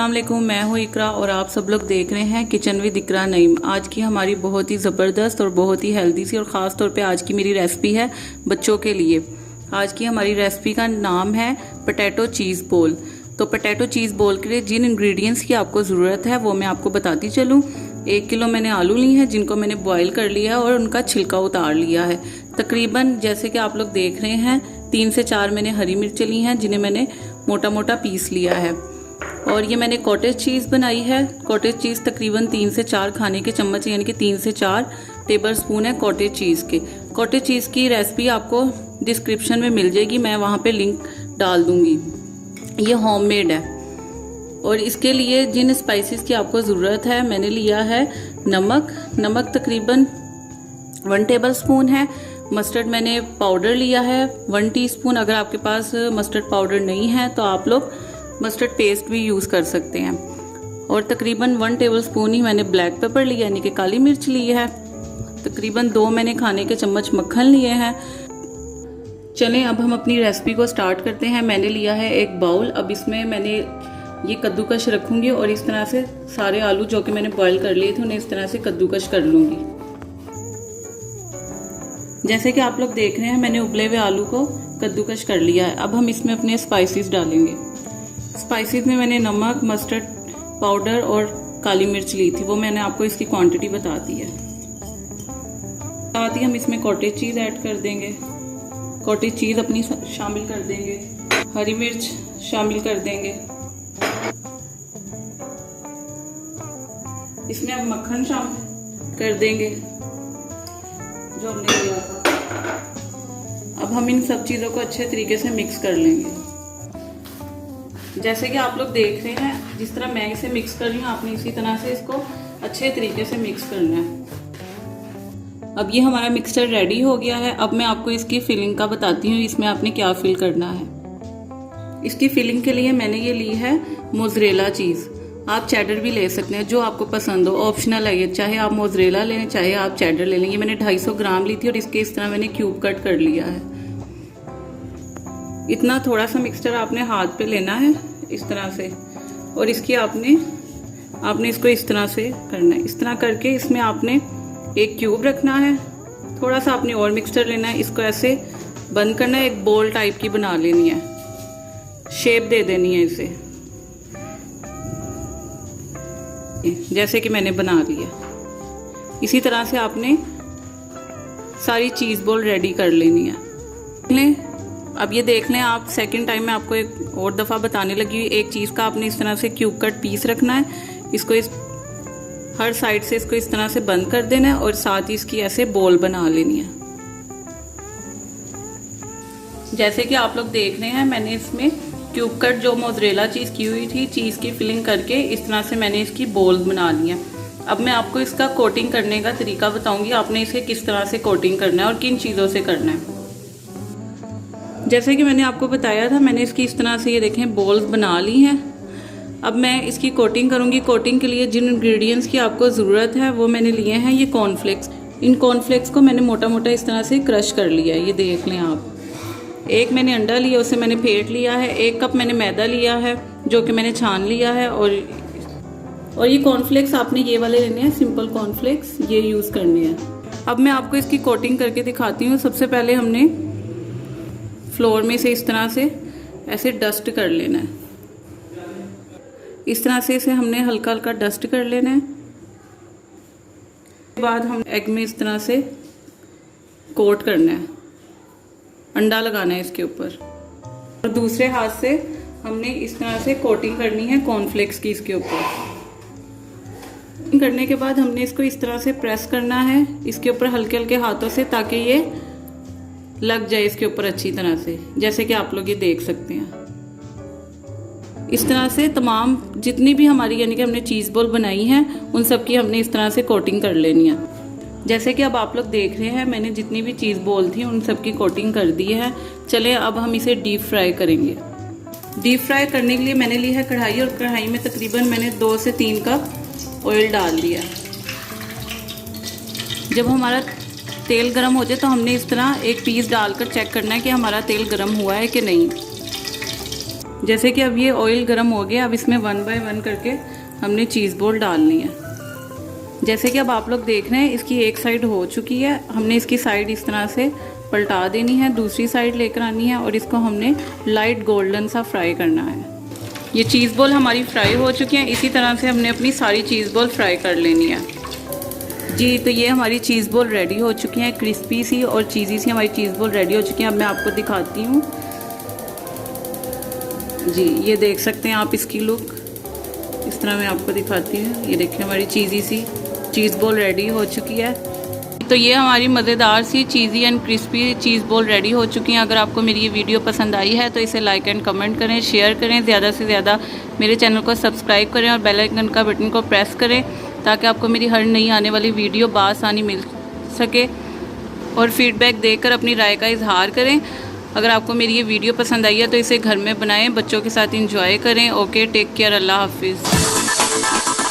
अस्सलाम वालेकुम, मैं हूँ इकरा और आप सब लोग देख रहे हैं किचन विद इकरा नईम। आज की हमारी बहुत ही ज़बरदस्त और बहुत ही हेल्दी सी और ख़ास तौर पे आज की मेरी रेसिपी है बच्चों के लिए। आज की हमारी रेसिपी का नाम है पोटैटो चीज़ बोल। तो पोटैटो चीज़ बोल के लिए जिन इंग्रेडिएंट्स की आपको ज़रूरत है वो मैं आपको बताती चलूँ। 1 किलो मैंने आलू ली हैं जिनको मैंने बॉयल कर लिया है और उनका छिलका उतार लिया है। तकरीबन जैसे कि आप लोग देख रहे हैं 3 से 4 मैंने हरी मिर्च ली हैं जिन्हें मैंने मोटा मोटा पीस लिया है। और ये मैंने कॉटेज चीज़ बनाई है। कॉटेज चीज़ तकरीबन 3 से 4 खाने के चम्मच यानी कि 3 से 4 टेबल स्पून है कॉटेज चीज़ के। कॉटेज चीज़ की रेसिपी आपको डिस्क्रिप्शन में मिल जाएगी, मैं वहाँ पे लिंक डाल दूँगी। ये होममेड है। और इसके लिए जिन स्पाइसेस की आपको ज़रूरत है मैंने लिया है नमक तकरीबन 1 टेबल स्पून है। मस्टर्ड मैंने पाउडर लिया है 1 टीस्पून। अगर आपके पास मस्टर्ड पाउडर नहीं है तो आप लोग मस्टर्ड पेस्ट भी यूज़ कर सकते हैं। और तकरीबन 1 टेबल स्पून ही मैंने ब्लैक पेपर लिया यानी कि काली मिर्च ली है। तकरीबन 2 मैंने खाने के चम्मच मक्खन लिए हैं। चलें अब हम अपनी रेसिपी को स्टार्ट करते हैं। मैंने लिया है एक बाउल। अब इसमें मैंने ये कद्दूकश रखूँगी और इस तरह से सारे आलू जो कि मैंने बॉयल कर लिए थे उन्हें इस तरह से कद्दूकश कर लूँगी। जैसे कि आप लोग देख रहे हैं मैंने उबले हुए आलू को कद्दूकश कर लिया है। अब हम इसमें अपने स्पाइसेस डालेंगे। स्पाइसेस में मैंने नमक, मस्टर्ड पाउडर और काली मिर्च ली थी, वो मैंने आपको इसकी क्वांटिटी बता दी है। साथ ही हम इसमें कॉटेज चीज़ ऐड कर देंगे। कॉटेज चीज़ अपनी शामिल कर देंगे। हरी मिर्च शामिल कर देंगे। इसमें अब मक्खन शामिल कर देंगे जो हमने लिया था। अब हम इन सब चीज़ों को अच्छे तरीके से मिक्स कर लेंगे। जैसे कि आप लोग देख रहे हैं जिस तरह मैं इसे मिक्स कर रही हूँ आपने इसी तरह से इसको अच्छे तरीके से मिक्स करना है। अब ये हमारा मिक्सचर रेडी हो गया है। अब मैं आपको इसकी फिलिंग का बताती हूँ इसमें आपने क्या फिल करना है। इसकी फिलिंग के लिए मैंने ये ली है मोज़रेला चीज़। आप चेडर भी ले सकते हैं जो आपको पसंद हो, ऑप्शनल है ये। चाहे आप मोज़रेला लें चाहे आप चेडर ले लें। ये मैंने 250 ग्राम ली थी और इसके इस तरह मैंने क्यूब कट कर लिया है। इतना थोड़ा सा मिक्सचर आपने हाथ पे लेना है इस तरह से और इसकी आपने इसको इस तरह से करना है। इस तरह करके इसमें आपने एक क्यूब रखना है। थोड़ा सा आपने और मिक्सचर लेना है, इसको ऐसे बंद करना है, एक बॉल टाइप की बना लेनी है, शेप दे देनी है इसे जैसे कि मैंने बना लिया। इसी तरह से आपने सारी चीज़ बॉल रेडी कर लेनी है। अब ये देख लें आप, सेकंड टाइम मैं आपको एक और दफ़ा बताने लगी हुई। एक चीज़ का आपने इस तरह से क्यूब कट पीस रखना है, इसको इस हर साइड से इसको इस तरह से बंद कर देना है और साथ ही इसकी ऐसे बॉल बना लेनी है। जैसे कि आप लोग देख रहे हैं मैंने इसमें क्यूब कट जो मोज़रेला चीज़ की हुई थी चीज़ की फिलिंग करके इस तरह से मैंने इसकी बॉल बना ली है। अब मैं आपको इसका कोटिंग करने का तरीका बताऊँगी, आपने इसे किस तरह से कोटिंग करना है और किन चीज़ों से करना है। जैसे कि मैंने आपको बताया था मैंने इसकी इस तरह से ये देखें बॉल्स बना ली हैं। अब मैं इसकी कोटिंग करूँगी। कोटिंग के लिए जिन इंग्रेडिएंट्स की आपको ज़रूरत है वो मैंने लिए हैं ये कॉर्नफ्लेक्स। इन कॉर्नफ्लेक्स को मैंने मोटा मोटा इस तरह से क्रश कर लिया है, ये देख लें आप। एक मैंने अंडा लिया, उसे मैंने फेंट लिया है। 1 कप मैंने मैदा लिया है जो कि मैंने छान लिया है। और ये कॉर्नफ्लेक्स आपने ये वाले लेने हैं, सिंपल कॉर्नफ्लेक्स ये यूज़ करने हैं। अब मैं आपको इसकी कोटिंग करके दिखाती हूँ। सबसे पहले हमने फ्लोर में से इस तरह से ऐसे डस्ट कर लेना है। इस तरह से इसे हमने हल्का हल्का डस्ट कर लेना है। उसके बाद हम एग में इस तरह से कोट करना है, अंडा लगाना है इसके ऊपर। और दूसरे हाथ से हमने इस तरह से कोटिंग करनी है कॉर्नफ्लेक्स की इसके ऊपर। करने के बाद हमने इसको इस तरह से प्रेस करना है इसके ऊपर हल्के हल्के हाथों से ताकि ये लग जाए इसके ऊपर अच्छी तरह से, जैसे कि आप लोग ये देख सकते हैं। इस तरह से तमाम जितनी भी हमारी यानी कि हमने चीज़ बॉल बनाई हैं उन सब की हमने इस तरह से कोटिंग कर लेनी है। जैसे कि अब आप लोग देख रहे हैं मैंने जितनी भी चीज़ बॉल थी उन सब की कोटिंग कर दी है। चलें अब हम इसे डीप फ्राई करेंगे। डीप फ्राई करने के लिए मैंने ली है कढ़ाई और कढ़ाई में तकरीबन मैंने 2 से 3 कप ऑयल डाल दिया। जब हमारा तेल गर्म हो जाए तो हमने इस तरह एक पीस डालकर चेक करना है कि हमारा तेल गर्म हुआ है कि नहीं। जैसे कि अब ये ऑयल गर्म हो गया, अब इसमें 1 बाय 1 करके हमने चीज़ बॉल डालनी है। जैसे कि अब आप लोग देख रहे हैं इसकी एक साइड हो चुकी है, हमने इसकी साइड इस तरह से पलटा देनी है, दूसरी साइड लेकर आनी है और इसको हमने लाइट गोल्डन सा फ्राई करना है। ये चीज़ बॉल हमारी फ्राई हो चुकी हैं। इसी तरह से हमने अपनी सारी चीज़ बॉल फ्राई कर लेनी है जी। तो ये हमारी चीज़ बॉल रेडी हो चुकी हैं, क्रिस्पी सी और चीज़ी सी हमारी चीज़ बॉल रेडी हो चुकी हैं। अब मैं आपको दिखाती हूँ जी, ये देख सकते हैं आप इसकी लुक। इस तरह मैं आपको दिखाती हूँ। ये देखिए हमारी चीज़ी सी चीज़ बॉल रेडी हो चुकी है। तो ये हमारी मज़ेदार सी cheesy and crispy cheese ball ready हो चुकी हैं। अगर आपको मेरी ये वीडियो पसंद आई है तो इसे लाइक एंड कमेंट करें, शेयर करें, ज़्यादा से ज़्यादा मेरे चैनल को सब्सक्राइब करें और बेल आइकन का बटन को प्रेस करें ताकि आपको मेरी हर नई आने वाली वीडियो बआसानी मिल सके। और फीडबैक देकर अपनी राय का इजहार करें। अगर आपको मेरी ये वीडियो पसंद आई है तो इसे घर में बनाएं, बच्चों के साथ एंजॉय करें। ओके, टेक केयर, अल्लाह हाफिज़।